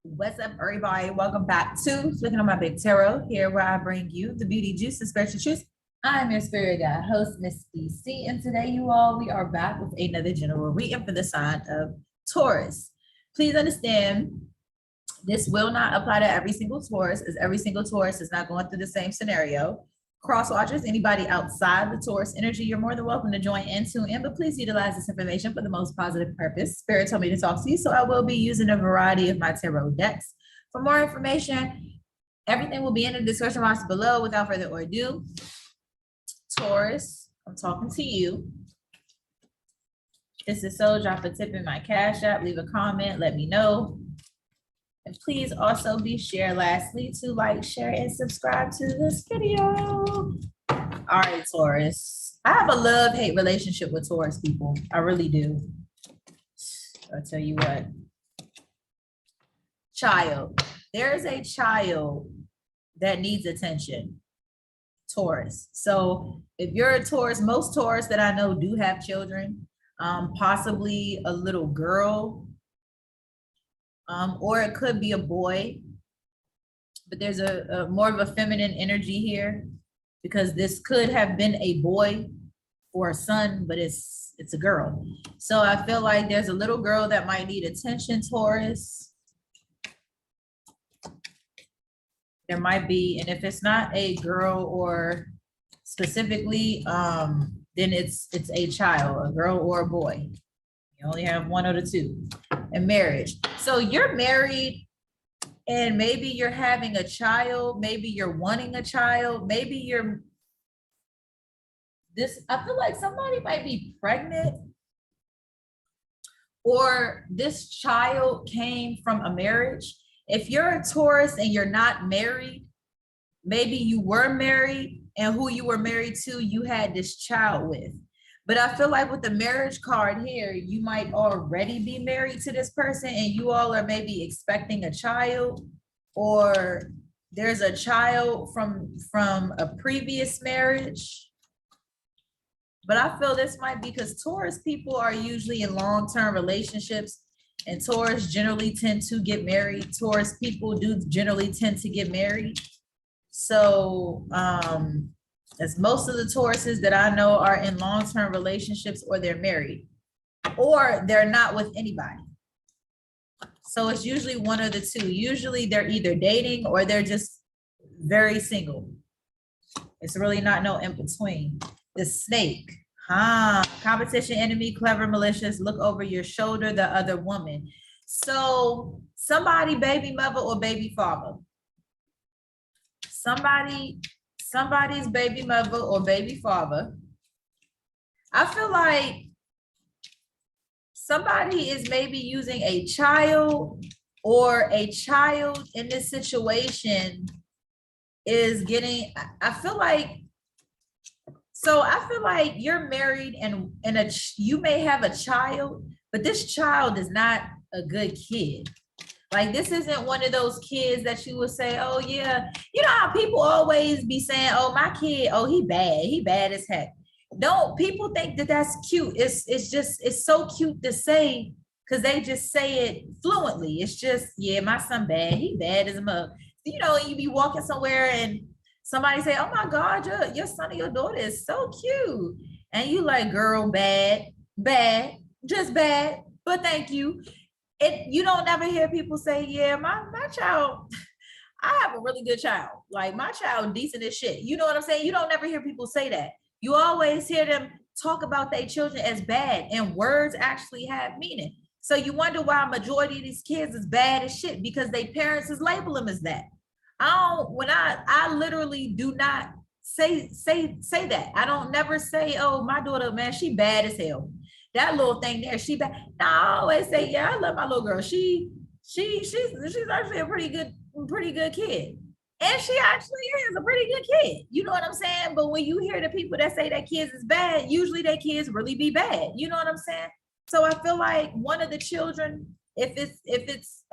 What's up, everybody? Welcome back to Flicking on My Big Tarot, here where I bring you the beauty, juice, and spiritual truth. I'm your spirit guide host, Miss BC, and today, you all, we are back with another general reading for the sign of Taurus. Please understand, this will not apply to every single Taurus, as every single Taurus is not going through the same scenario. Cross watchers, anybody outside the Taurus energy, you're more than welcome to join in, tune in, but please utilize this information for the most positive purpose. Spirit told me to talk to you, so I will be using a variety of my tarot decks. For more information, everything will be in the description box below. Without further ado, Taurus, I'm talking to you. This is so. Drop a tip in my Cash App, leave a comment, let me know. And please also be sure, lastly, to like, share, and subscribe to this video. All right, Taurus. I have a love-hate relationship with Taurus people. I really do. I'll tell you what. Child. There's a child that needs attention. Taurus. So if you're a Taurus, most Taurus that I know do have children, possibly a little girl, or it could be a boy, but there's a more of a feminine energy here, because this could have been a boy or a son, but it's a girl. So I feel like there's a little girl that might need attention, Taurus. There might be, and if it's not a girl or specifically, then it's a child, a girl or a boy. You only have one of the two. And marriage. So you're married and maybe you're having a child, maybe you're wanting a child, maybe you're I feel like somebody might be pregnant, or this child came from a marriage. If you're a Taurus and you're not married, maybe you were married and who you were married to, you had this child with. But I feel like with the marriage card here, you might already be married to this person and you all are maybe expecting a child, or there's a child from a previous marriage. But I feel this might be because Taurus people are usually in long-term relationships, and Taurus generally tend to get married. Taurus people do generally tend to get married. So, as most of the Tauruses that I know are in long-term relationships, or they're married, or they're not with anybody. So it's usually one of the two. Usually they're either dating or they're just very single. It's really not no in between. The snake, competition, enemy, clever, malicious, look over your shoulder, the other woman. So somebody, baby mother or baby father. Somebody's baby mother or baby father. I feel like somebody is maybe using a child, or a child in this situation is getting, I feel like you're married and you may have a child, but this child is not a good kid. Like, this isn't one of those kids that you would say, oh yeah, you know how people always be saying, oh, my kid, oh, he bad as heck. No, people think that that's cute. It's so cute to say, because they just say it fluently. It's just, yeah, my son bad, he bad as a mug. You know, you be walking somewhere and somebody say, oh my God, your son or your daughter is so cute. And you like, girl, bad, just bad, but thank you. You don't ever hear people say, yeah, my child, I have a really good child. Like, my child decent as shit. You know what I'm saying? You don't ever hear people say that. You always hear them talk about their children as bad, and words actually have meaning. So you wonder why a majority of these kids is bad as shit, because their parents is label them as that. I literally do not say that. I don't never say, oh, my daughter, man, she bad as hell. That little thing there, she bad. No, I always say, yeah, I love my little girl. She's actually a pretty good kid. And she actually is a pretty good kid. You know what I'm saying? But when you hear the people that say that kids is bad, usually their kids really be bad. You know what I'm saying? So I feel like one of the children, if it's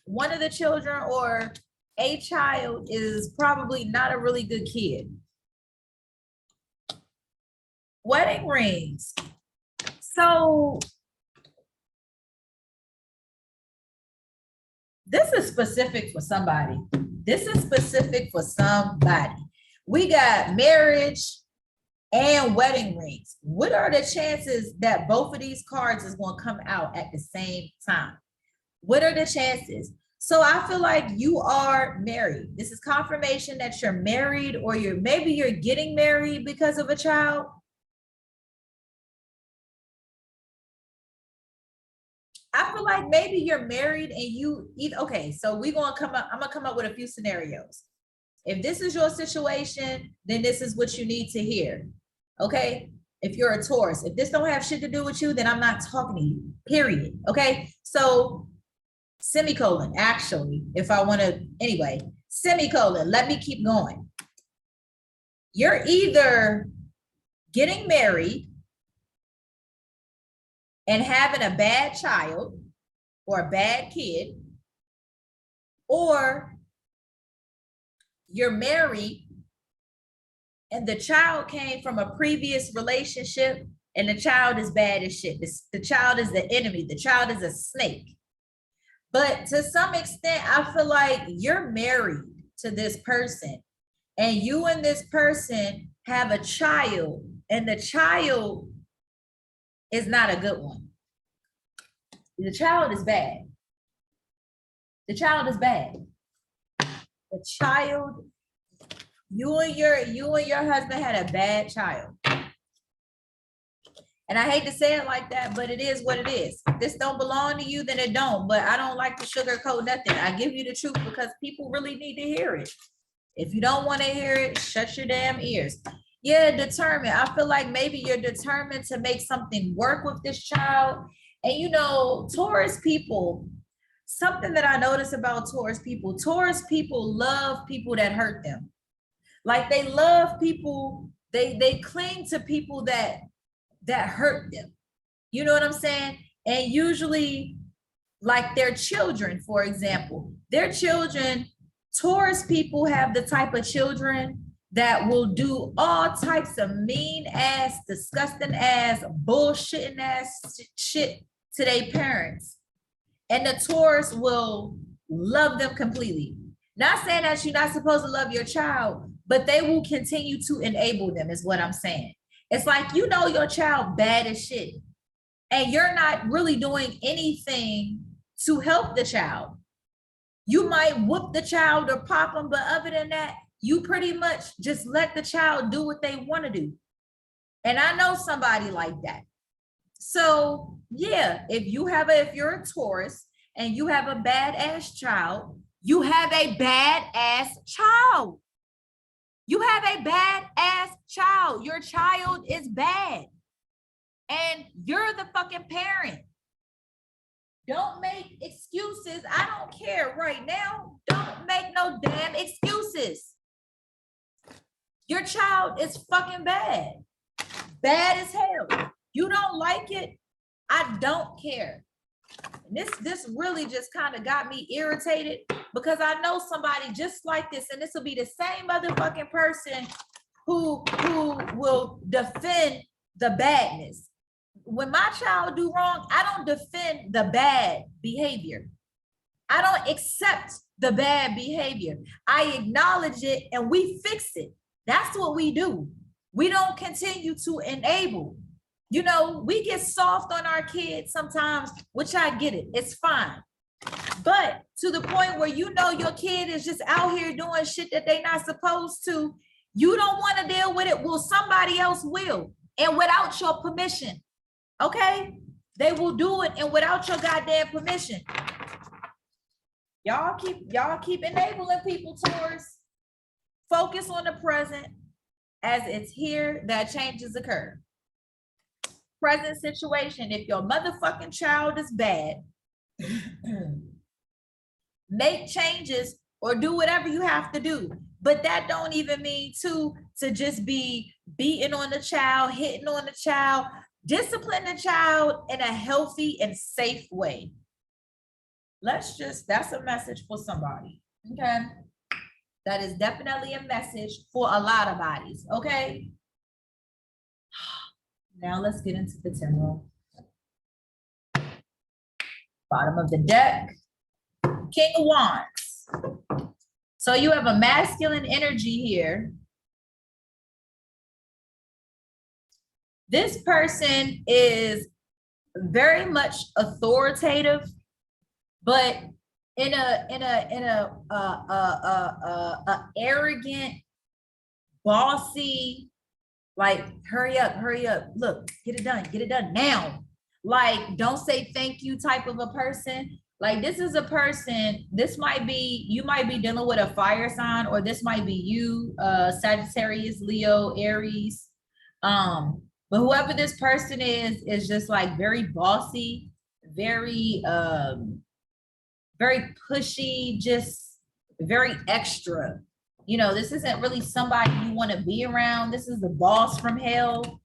one of the children or a child, is probably not a really good kid. Wedding rings. So This is specific for somebody. This is specific for somebody. We got marriage and wedding rings. What are the chances that both of these cards is going to come out at the same time? What are the chances? So I feel like you are married. This is confirmation that you're married, or maybe you're getting married because of a child. I feel like maybe you're married and you eat. Okay, so I'm gonna come up with a few scenarios. If this is your situation, then this is what you need to hear. Okay. If you're a Taurus, if this don't have shit to do with you, then I'm not talking to you, period. Okay. So semicolon, actually, if I want to, anyway, semicolon, let me keep going. You're either getting married and having a bad child or a bad kid, or you're married and the child came from a previous relationship and the child is bad as shit. The child is the enemy. The child is a snake. But to some extent, I feel like you're married to this person and you and this person have a child, and the child is not a good one. The child is bad. The child is bad. The child, you and your husband had a bad child. And I hate to say it like that, but it is what it is. If this don't belong to you, then it don't. But I don't like to sugarcoat nothing. I give you the truth because people really need to hear it. If you don't want to hear it, shut your damn ears. Yeah, determined. I feel like maybe you're determined to make something work with this child. And you know, Taurus people, something that I notice about Taurus people love people that hurt them. Like they love people, they cling to people that hurt them. You know what I'm saying? And usually, like their children, for example, their children, Taurus people have the type of children that will do all types of mean ass, disgusting ass, bullshitting ass shit to their parents. And the Taurus will love them completely. Not saying that you're not supposed to love your child, but they will continue to enable them, is what I'm saying. It's like, you know, your child bad as shit, and you're not really doing anything to help the child. You might whoop the child or pop them, but other than that, you pretty much just let the child do what they want to do. And I know somebody like that. So yeah, if you're a Taurus and you have a badass child, you have a badass child. You have a badass child. Your child is bad. And you're the fucking parent. Don't make excuses. I don't care right now. Don't make no damn excuses. Your child is fucking bad. Bad as hell. You don't like it? I don't care. And this really just kind of got me irritated because I know somebody just like this, and this will be the same motherfucking person who will defend the badness. When my child do wrong, I don't defend the bad behavior. I don't accept the bad behavior. I acknowledge it and we fix it. That's what we do. We don't continue to enable. You know, we get soft on our kids sometimes, which I get it. It's fine. But to the point where you know your kid is just out here doing shit that they're not supposed to, you don't want to deal with it. Well, somebody else will. And without your permission. Okay? They will do it and without your goddamn permission. Y'all keep enabling people, Taurus. Focus on the present. As it's here, that changes occur. Present situation, if your motherfucking child is bad, make changes or do whatever you have to do. But that don't even mean to just be beating on the child, hitting on the child. Discipline the child in a healthy and safe way. That's a message for somebody, okay? That is definitely a message for a lot of bodies, okay? Now let's get into the tarot. Bottom of the deck. King of Wands. So you have a masculine energy here. This person is very much authoritative, but in a arrogant, bossy, like hurry up, look, get it done now. Like, don't say thank you type of a person. Like, this is a person, this might be, you might be dealing with a fire sign, or this might be you, Sagittarius, Leo, Aries. But whoever this person is just like very bossy, very very pushy, just very extra. You know, this isn't really somebody you want to be around. This is the boss from hell.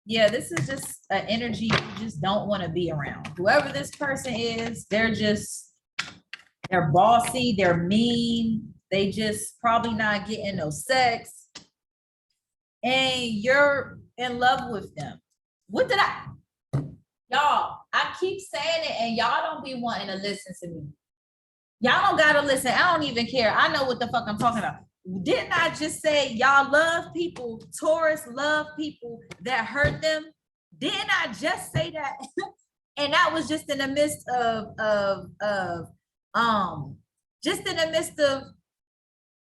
Yeah, this is just an energy you just don't want to be around. Whoever this person is, they're bossy, they're mean, they just probably not getting no sex, and you're in love with them. What did y'all, I keep saying it and y'all don't be wanting to listen to me. Y'all don't gotta listen. I don't even care. I know what the fuck I'm talking about. Didn't I just say y'all love people? Taurus love people that hurt them. Didn't I just say that? And that was just in the midst of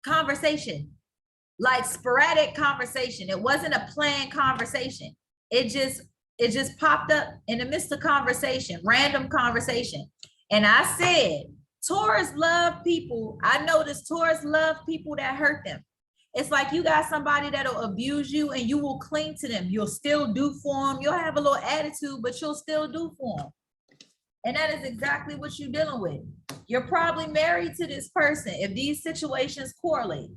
conversation, like sporadic conversation. It wasn't a planned conversation. It just popped up in the midst of conversation, random conversation. And I said, Taurus love people. I noticed Taurus love people that hurt them. It's like you got somebody that'll abuse you and you will cling to them. You'll still do for them. You'll have a little attitude, but you'll still do for them. And that is exactly what you're dealing with. You're probably married to this person. If these situations correlate,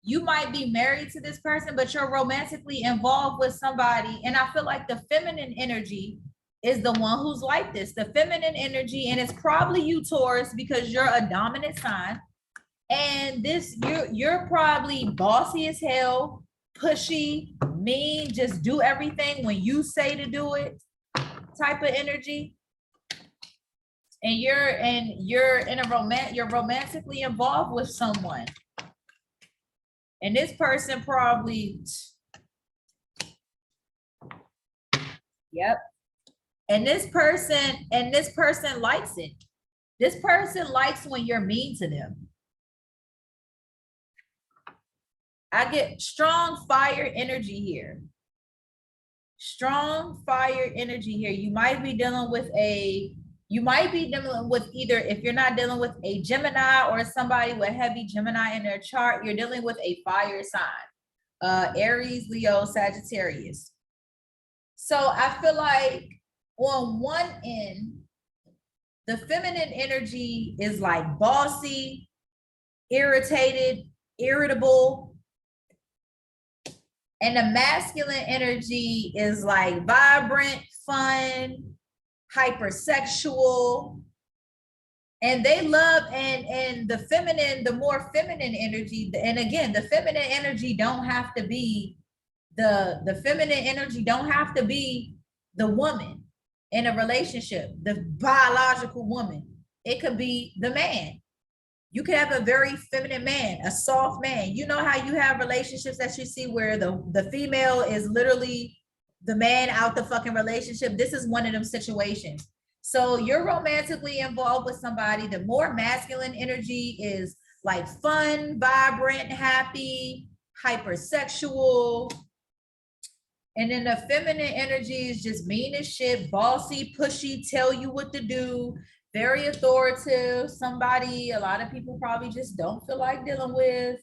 you might be married to this person, but you're romantically involved with somebody. And I feel like the feminine energy is the one who's like this, the feminine energy, and it's probably you, Taurus, because you're a dominant sign. And this, you're probably bossy as hell, pushy, mean, just do everything when you say to do it type of energy. And you're in a you're romantically involved with someone. And this person probably, yep. And this person likes it. This person likes when you're mean to them. I get strong fire energy here. Strong fire energy here. You might be dealing with either, if you're not dealing with a Gemini or somebody with heavy Gemini in their chart, you're dealing with a fire sign. Aries, Leo, Sagittarius. So I feel like on one end, the feminine energy is like bossy, irritated, irritable. And the masculine energy is like vibrant, fun, hypersexual. And they love, and the feminine, the more feminine energy, and again, the feminine energy don't have to be the feminine energy don't have to be the woman in a relationship, the biological woman. It could be the man. You could have a very feminine man, a soft man. You know how you have relationships that you see where the female is literally the man out the fucking relationship. This is one of them situations. So you're romantically involved with somebody. The more masculine energy is like fun, vibrant, happy, hypersexual. And then the feminine energy is just mean as shit, bossy, pushy, tell you what to do, very authoritative, somebody a lot of people probably just don't feel like dealing with.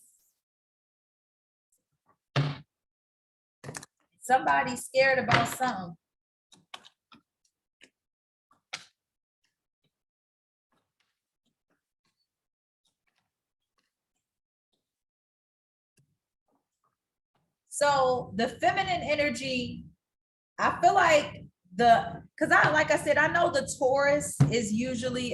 Somebody's scared about something. So the feminine energy, I feel like like I said, I know the Taurus is usually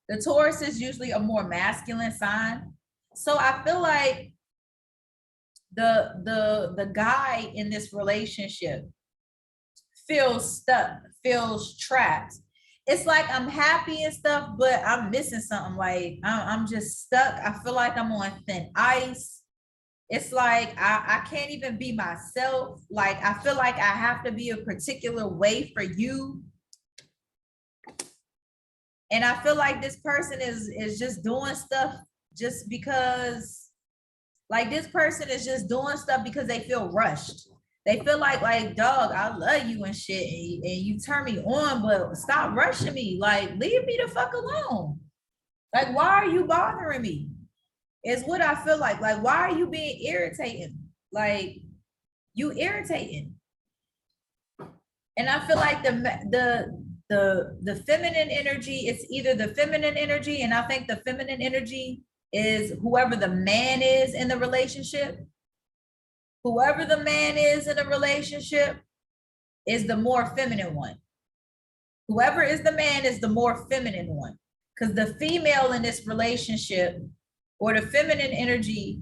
the Taurus is usually a more masculine sign. So I feel like the guy in this relationship feels stuck, feels trapped. It's like I'm happy and stuff, but I'm missing something. Like I'm just stuck. I feel like I'm on thin ice. It's like I can't even be myself. Like I feel like I have to be a particular way for you. And I feel like this person is just doing stuff just because, like this person is just doing stuff because they feel rushed. They feel like dog, I love you and shit, and you turn me on, but stop rushing me. Like, leave me the fuck alone. Like, why are you bothering me? Is what I feel like. Like, why are you being irritating? Like, you irritating. And I feel like the feminine energy, it's either the feminine energy, and I think the feminine energy is whoever the man is in the relationship. Whoever the man is in a relationship is the more feminine one. Whoever is the man is the more feminine one. Because the female in this relationship or the feminine energy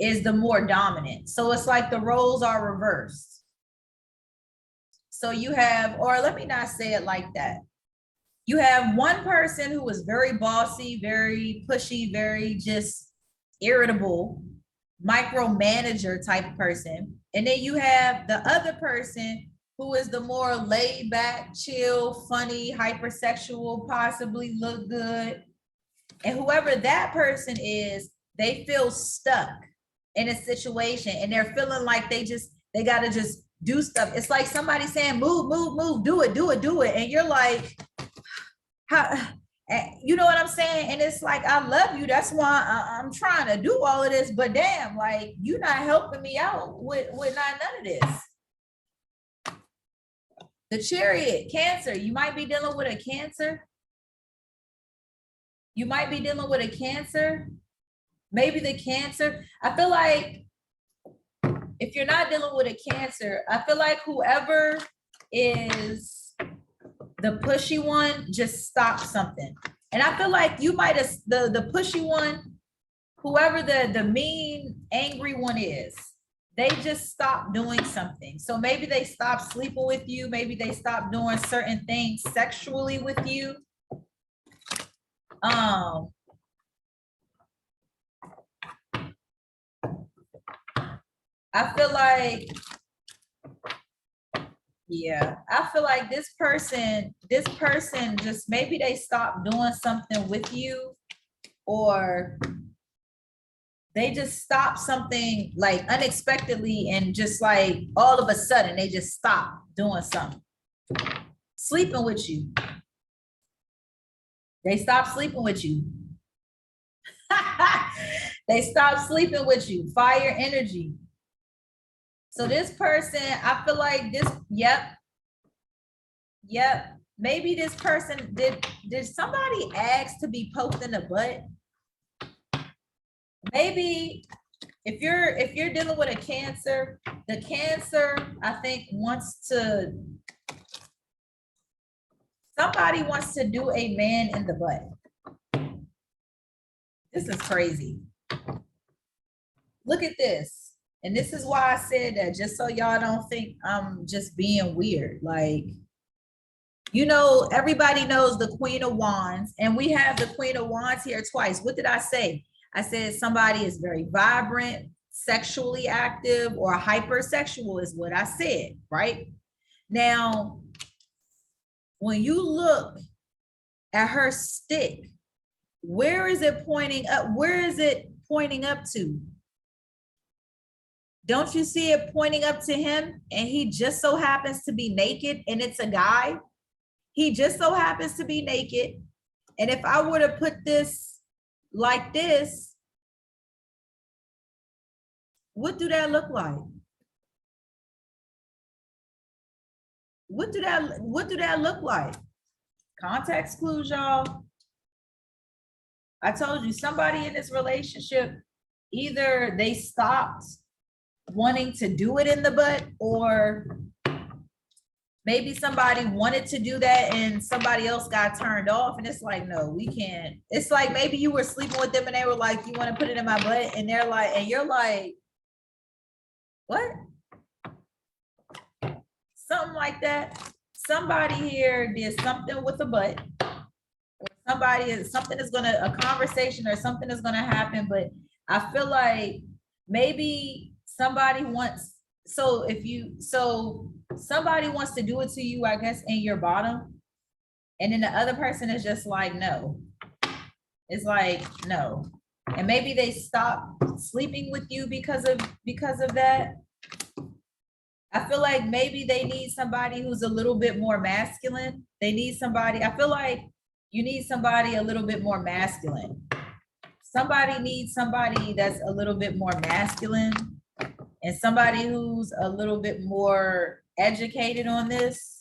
is the more dominant. So it's like the roles are reversed. So you have, or let me not say it like that. You have one person who is very bossy, very pushy, very just irritable, micromanager type person. And then you have the other person who is the more laid back, chill, funny, hypersexual, possibly look good. And whoever that person is, they feel stuck in a situation and they're feeling like they gotta just do stuff. It's like somebody saying, move, move, move, do it, do it, do it. And you're like, how, you know what I'm saying? And it's like, I love you. That's why I'm trying to do all of this, but damn, like you're not helping me out with none of this. The Chariot, Cancer, you might be dealing with a Cancer. You might be dealing with a Cancer. Maybe the Cancer, I feel like if you're not dealing with a Cancer, I feel like whoever is the pushy one just stop something. And I feel like you might have, the pushy one, whoever the mean, angry one is, they just stop doing something. So maybe they stop sleeping with you. Maybe they stop doing certain things sexually with you. I feel like, yeah, I feel like this person just, maybe they stop doing something with you, or they just stop something like unexpectedly, and just like all of a sudden they just stop doing something. Sleeping with you. They stop sleeping with you. They stop sleeping with you. Fire energy. So this person, I feel like this, yep. Maybe this person, did somebody ask to be poked in the butt? Maybe if you're dealing with a Cancer, the Cancer, I think somebody wants to do a man in the butt. This is crazy. Look at this. And this is why I said that, just so y'all don't think I'm just being weird. Like, you know, everybody knows the Queen of Wands, and we have the Queen of Wands here twice. What did I say? I said somebody is very vibrant, sexually active, or hypersexual is what I said, right? Now, when you look at her stick, where is it pointing up? Where is it pointing up to? Don't you see it pointing up to him? And he just so happens to be naked, and it's a guy. He just so happens to be naked. And if I were to put this like this, what do that look like? What do that look like? Context clues, y'all. I told you, somebody in this relationship, either they stopped wanting to do it in the butt, or maybe somebody wanted to do that and somebody else got turned off, and it's like, no, we can't. It's like maybe you were sleeping with them and they were like, you want to put it in my butt? And they're like, and you're like, what? Something like that. Somebody here did something with a butt. Something is gonna, a conversation or something is gonna happen, but I feel like maybe somebody wants, so somebody wants to do it to you, I guess, in your bottom. And then the other person is just like, no. It's like, no. And maybe they stop sleeping with you because of that. I feel like maybe they need somebody who's a little bit more masculine. They need somebody, I feel like you need somebody a little bit more masculine. Somebody needs somebody that's a little bit more masculine and somebody who's a little bit more educated on this.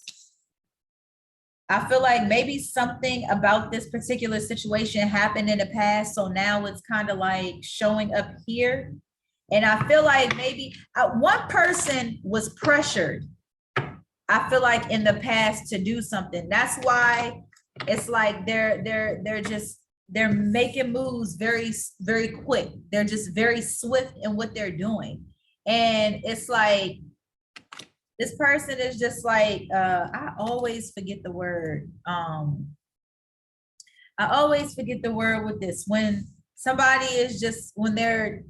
I feel like maybe something about this particular situation happened in the past, so now it's kind of like showing up here. And I feel like maybe one person was pressured, I feel like, in the past to do something. That's why it's like they're making moves very, very quick. They're just very swift in what they're doing. And it's like, this person is just like, I always forget the word. I always forget the word with this. When somebody is just, when they're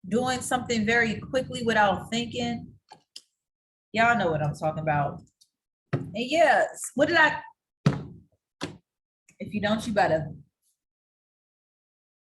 doing something very quickly without thinking, y'all know what I'm talking about. And yes, what did I, if you don't, you better